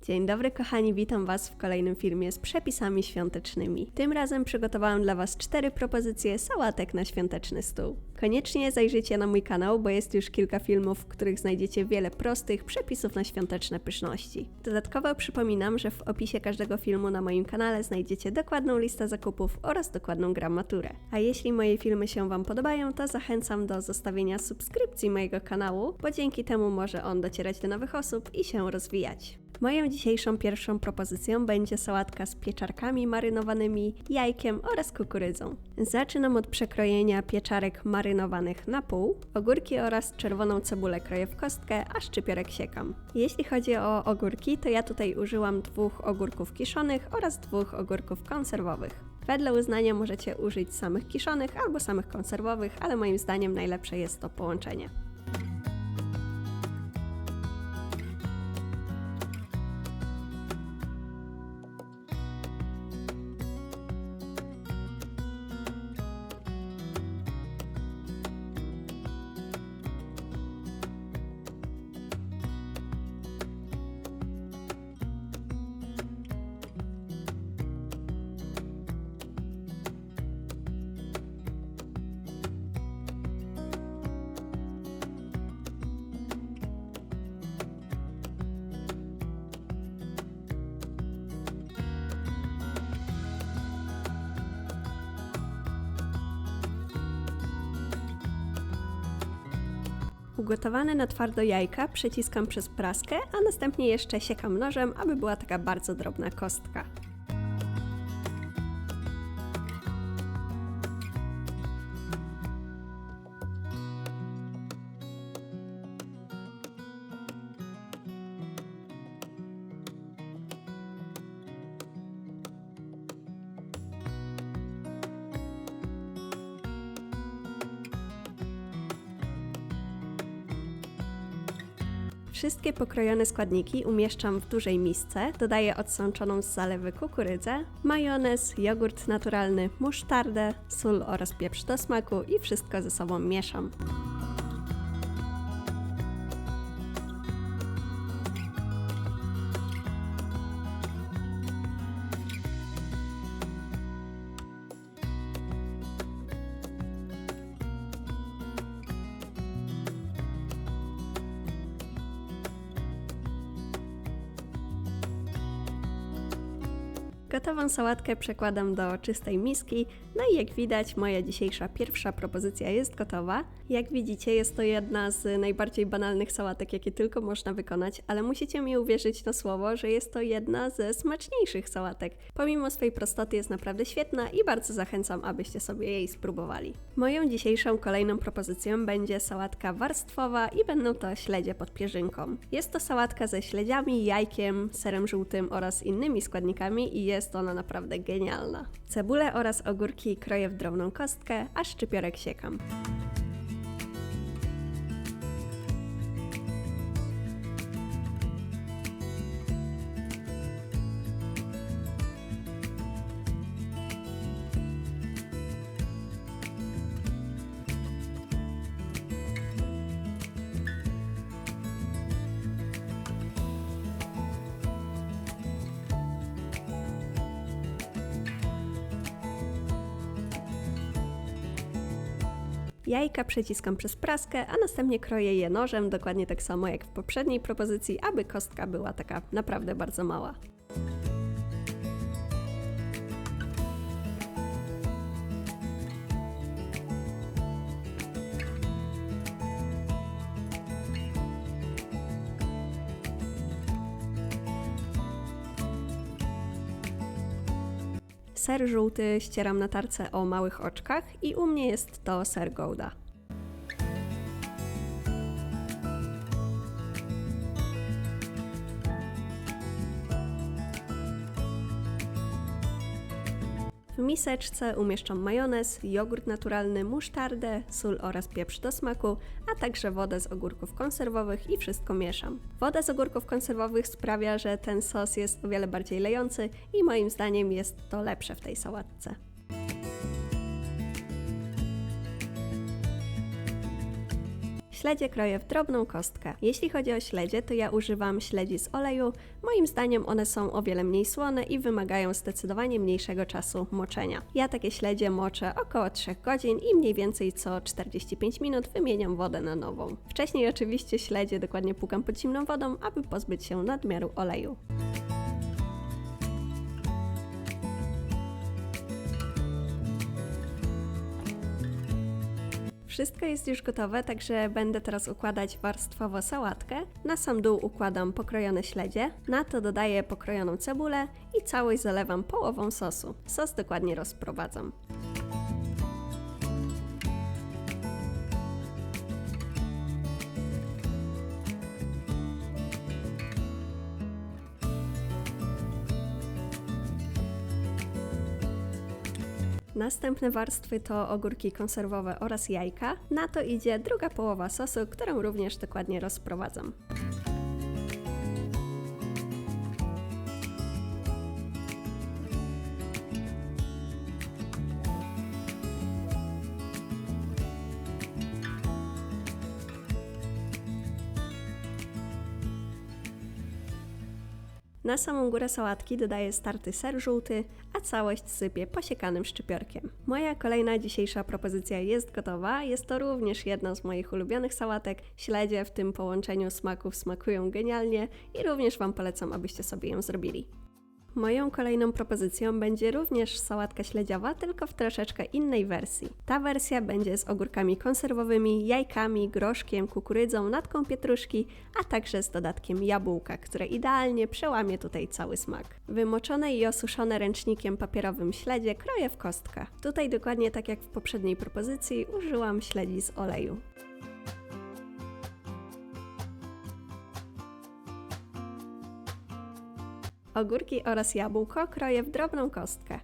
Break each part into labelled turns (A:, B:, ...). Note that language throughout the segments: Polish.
A: Dzień dobry kochani, witam Was w kolejnym filmie z przepisami świątecznymi. Tym razem przygotowałam dla Was 4 propozycje sałatek na świąteczny stół. Koniecznie zajrzyjcie na mój kanał, bo jest już kilka filmów, w których znajdziecie wiele prostych przepisów na świąteczne pyszności. Dodatkowo przypominam, że w opisie każdego filmu na moim kanale znajdziecie dokładną listę zakupów oraz dokładną gramaturę. A jeśli moje filmy się Wam podobają, to zachęcam do zostawienia subskrypcji mojego kanału, bo dzięki temu może on docierać do nowych osób i się rozwijać. Moją dzisiejszą pierwszą propozycją będzie sałatka z pieczarkami marynowanymi, jajkiem oraz kukurydzą. Zaczynam od przekrojenia pieczarek marynowanych na pół. Ogórki oraz czerwoną cebulę kroję w kostkę, a szczypiorek siekam. Jeśli chodzi o ogórki, to ja tutaj użyłam 2 ogórków kiszonych oraz 2 ogórków konserwowych. Wedle uznania możecie użyć samych kiszonych albo samych konserwowych, ale moim zdaniem najlepsze jest to połączenie. Ugotowane na twardo jajka przeciskam przez praskę, a następnie jeszcze siekam nożem, aby była taka bardzo drobna kostka. Wszystkie pokrojone składniki umieszczam w dużej misce, dodaję odsączoną z zalewy kukurydzę, majonez, jogurt naturalny, musztardę, sól oraz pieprz do smaku i wszystko ze sobą mieszam. Gotową sałatkę przekładam do czystej miski, no i jak widać moja dzisiejsza pierwsza propozycja jest gotowa. Jak widzicie jest to jedna z najbardziej banalnych sałatek, jakie tylko można wykonać, ale musicie mi uwierzyć na słowo, że jest to jedna ze smaczniejszych sałatek. Pomimo swej prostoty jest naprawdę świetna i bardzo zachęcam, abyście sobie jej spróbowali. Moją dzisiejszą kolejną propozycją będzie sałatka warstwowa i będą to śledzie pod pierzynką. Jest to sałatka ze śledziami, jajkiem, serem żółtym oraz innymi składnikami i jest ona naprawdę genialna. Cebulę oraz ogórki kroję w drobną kostkę, a szczypiorek siekam. Jajka przeciskam przez praskę, a następnie kroję je nożem, dokładnie tak samo jak w poprzedniej propozycji, aby kostka była taka naprawdę bardzo mała. Ser żółty ścieram na tarce o małych oczkach i u mnie jest to ser Gouda. W miseczce umieszczam majonez, jogurt naturalny, musztardę, sól oraz pieprz do smaku, a także wodę z ogórków konserwowych i wszystko mieszam. Woda z ogórków konserwowych sprawia, że ten sos jest o wiele bardziej lejący i moim zdaniem jest to lepsze w tej sałatce. Śledzie kroję w drobną kostkę. Jeśli chodzi o śledzie, to ja używam śledzi z oleju. Moim zdaniem one są o wiele mniej słone i wymagają zdecydowanie mniejszego czasu moczenia. Ja takie śledzie moczę około 3 godzin i mniej więcej co 45 minut wymieniam wodę na nową. Wcześniej oczywiście śledzie dokładnie płukam pod zimną wodą, aby pozbyć się nadmiaru oleju. Wszystko jest już gotowe, także będę teraz układać warstwowo sałatkę. Na sam dół układam pokrojone śledzie, na to dodaję pokrojoną cebulę i całość zalewam połową sosu. Sos dokładnie rozprowadzam. Następne warstwy to ogórki konserwowe oraz jajka. Na to idzie druga połowa sosu, którą również dokładnie rozprowadzam. Na samą górę sałatki dodaję starty ser żółty, a całość sypię posiekanym szczypiorkiem. Moja kolejna dzisiejsza propozycja jest gotowa. Jest to również jedna z moich ulubionych sałatek. Śledzie w tym połączeniu smaków smakują genialnie i również Wam polecam, abyście sobie ją zrobili. Moją kolejną propozycją będzie również sałatka śledziowa, tylko w troszeczkę innej wersji. Ta wersja będzie z ogórkami konserwowymi, jajkami, groszkiem, kukurydzą, natką pietruszki, a także z dodatkiem jabłka, które idealnie przełamie tutaj cały smak. Wymoczone i osuszone ręcznikiem papierowym śledzie kroję w kostkę. Tutaj dokładnie tak jak w poprzedniej propozycji użyłam śledzi z oleju. Ogórki oraz jabłko kroję w drobną kostkę.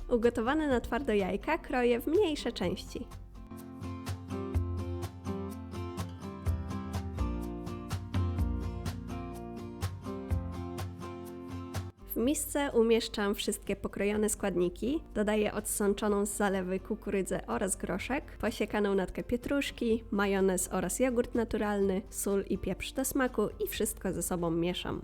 A: Ugotowane na twardo jajka kroję w mniejsze części. W misce umieszczam wszystkie pokrojone składniki, dodaję odsączoną z zalewy kukurydzę oraz groszek, posiekaną natkę pietruszki, majonez oraz jogurt naturalny, sól i pieprz do smaku i wszystko ze sobą mieszam.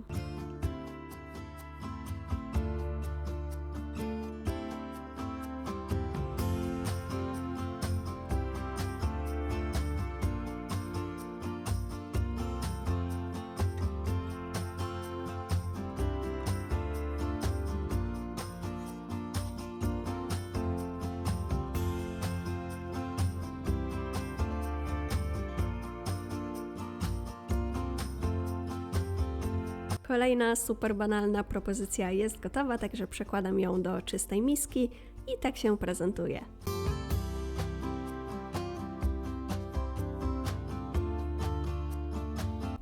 A: Kolejna super banalna propozycja jest gotowa, także przekładam ją do czystej miski i tak się prezentuje.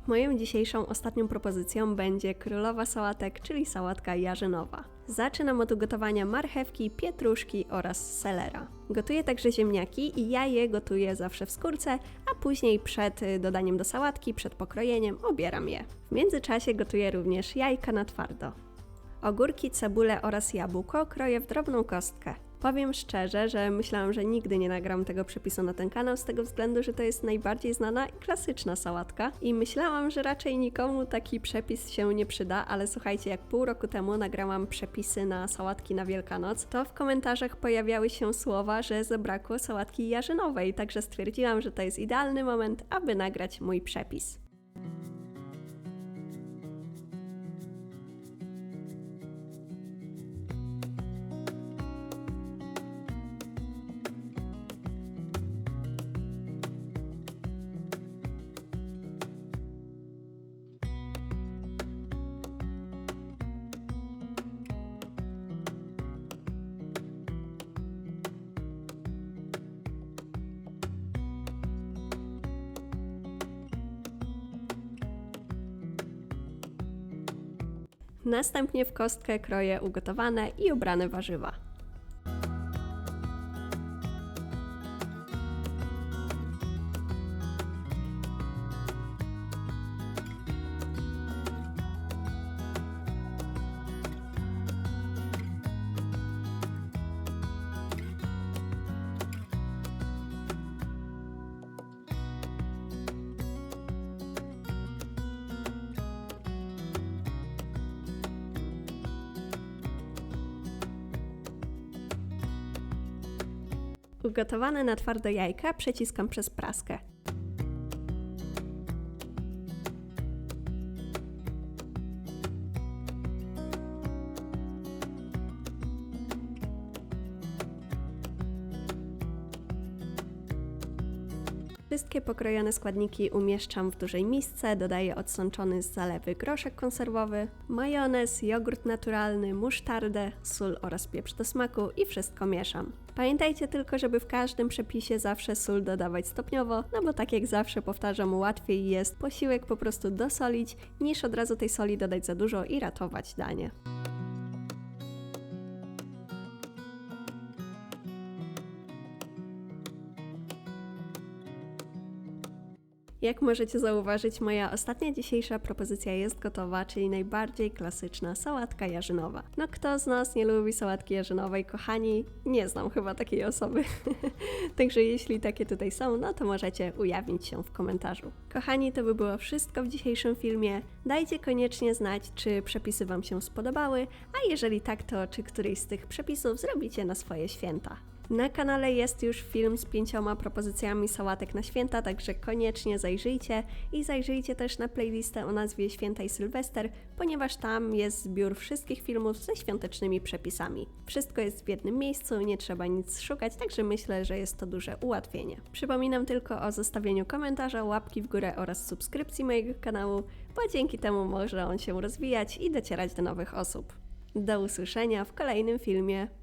A: Moją dzisiejszą ostatnią propozycją będzie królowa sałatek, czyli sałatka jarzynowa. Zaczynam od ugotowania marchewki, pietruszki oraz selera. Gotuję także ziemniaki i ja je gotuję zawsze w skórce, a później przed dodaniem do sałatki, przed pokrojeniem obieram je. W międzyczasie gotuję również jajka na twardo. Ogórki, cebulę oraz jabłko kroję w drobną kostkę. Powiem szczerze, że myślałam, że nigdy nie nagram tego przepisu na ten kanał z tego względu, że to jest najbardziej znana i klasyczna sałatka i myślałam, że raczej nikomu taki przepis się nie przyda, ale słuchajcie, jak pół roku temu nagrałam przepisy na sałatki na Wielkanoc, to w komentarzach pojawiały się słowa, że zabrakło sałatki jarzynowej, także stwierdziłam, że to jest idealny moment, aby nagrać mój przepis. Następnie w kostkę kroję ugotowane i ubrane warzywa. Ugotowane na twardo jajka przeciskam przez praskę. Wszystkie pokrojone składniki umieszczam w dużej misce, dodaję odsączony z zalewy groszek konserwowy, majonez, jogurt naturalny, musztardę, sól oraz pieprz do smaku i wszystko mieszam. Pamiętajcie tylko, żeby w każdym przepisie zawsze sól dodawać stopniowo, no bo tak jak zawsze powtarzam, łatwiej jest posiłek po prostu dosolić, niż od razu tej soli dodać za dużo i ratować danie. Jak możecie zauważyć, moja ostatnia dzisiejsza propozycja jest gotowa, czyli najbardziej klasyczna sałatka jarzynowa. No kto z nas nie lubi sałatki jarzynowej, kochani? Nie znam chyba takiej osoby. Także jeśli takie tutaj są, no to możecie ujawnić się w komentarzu. Kochani, to by było wszystko w dzisiejszym filmie. Dajcie koniecznie znać, czy przepisy Wam się spodobały, a jeżeli tak, to czy któryś z tych przepisów zrobicie na swoje święta. Na kanale jest już film z 5 propozycjami sałatek na święta, także koniecznie zajrzyjcie i zajrzyjcie też na playlistę o nazwie Święta i Sylwester, ponieważ tam jest zbiór wszystkich filmów ze świątecznymi przepisami. Wszystko jest w jednym miejscu, nie trzeba nic szukać, także myślę, że jest to duże ułatwienie. Przypominam tylko o zostawieniu komentarza, łapki w górę oraz subskrypcji mojego kanału, bo dzięki temu może on się rozwijać i docierać do nowych osób. Do usłyszenia w kolejnym filmie.